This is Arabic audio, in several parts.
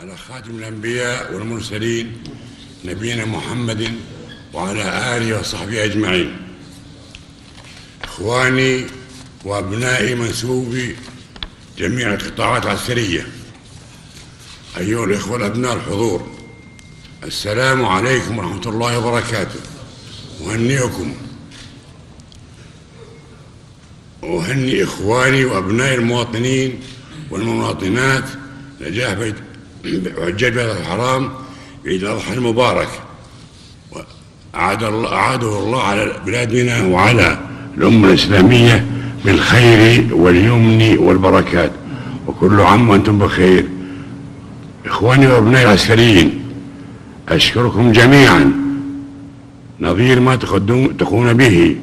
على خاتم الأنبياء والمرسلين نبينا محمد وعلى آله وصحبه أجمعين. إخواني وأبنائي منسوبي جميع القطاعات العسكرية، أيها الإخوة الأبناء الحضور، السلام عليكم ورحمة الله وبركاته. أهني إخواني وأبنائي المواطنين والمواطنات نجاح حجاج بيت الحرام عيد الأضحى المبارك، أعاده الله على بلادنا وعلى الأمة الإسلامية بالخير واليمن والبركات، وكل عام وأنتم بخير. إخواني وأبنائي العسكريين، أشكركم جميعا نظير ما تقومون به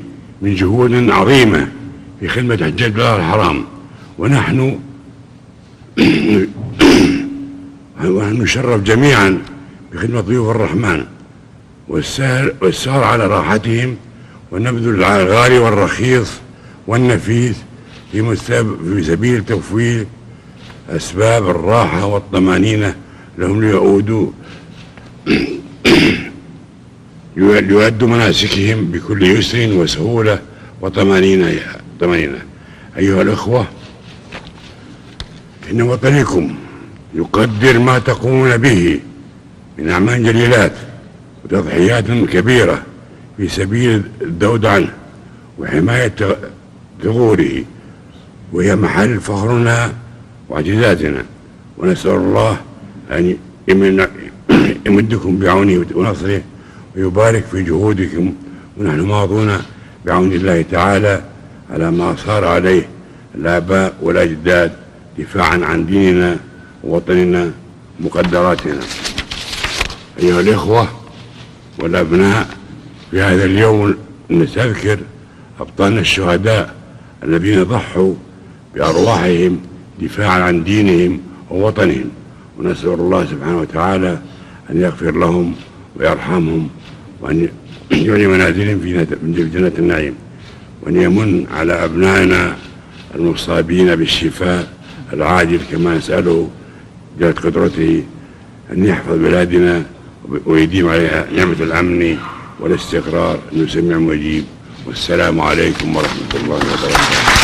من جهود عظيمة في خدمة حجاج بلاد الحرام، ونحن نشرف جميعا بخدمة ضيوف الرحمن والسهر على راحتهم ونبذل الغالي والرخيص والنفيس في سبيل توفير أسباب الراحة والطمأنينة لهم ليؤدوا مناسكهم بكل يسر وسهولة وطمأنينة. أيها الأخوة، إن وطنكم يقدر ما تقومون به من أعمال جليلات وتضحيات كبيرة في سبيل الذود عنه وحماية ثغوره، وهي محل فخرنا واعتزازنا، ونسأل الله أن يمدكم بعونه ونصره ويبارك في جهودكم، ونحن ماضون بعون الله تعالى على ما صار عليه الآباء والأجداد دفاعا عن ديننا ووطننا ومقدراتنا. أيها الإخوة والأبناء، في هذا اليوم نستذكر أبطالنا الشهداء الذين ضحوا بأرواحهم دفاعا عن دينهم ووطنهم، ونسأل الله سبحانه وتعالى أن يغفر لهم ويرحمهم، وأن يجعل منازلهم في جنة النعيم، وأن يمن على أبنائنا المصابين بالشفاء العاجل، كما نسأله جل قدرته أن يحفظ بلادنا ويديم عليها نعمة الأمن والاستقرار، إنه سميع مجيب. والسلام عليكم ورحمة الله وبركاته.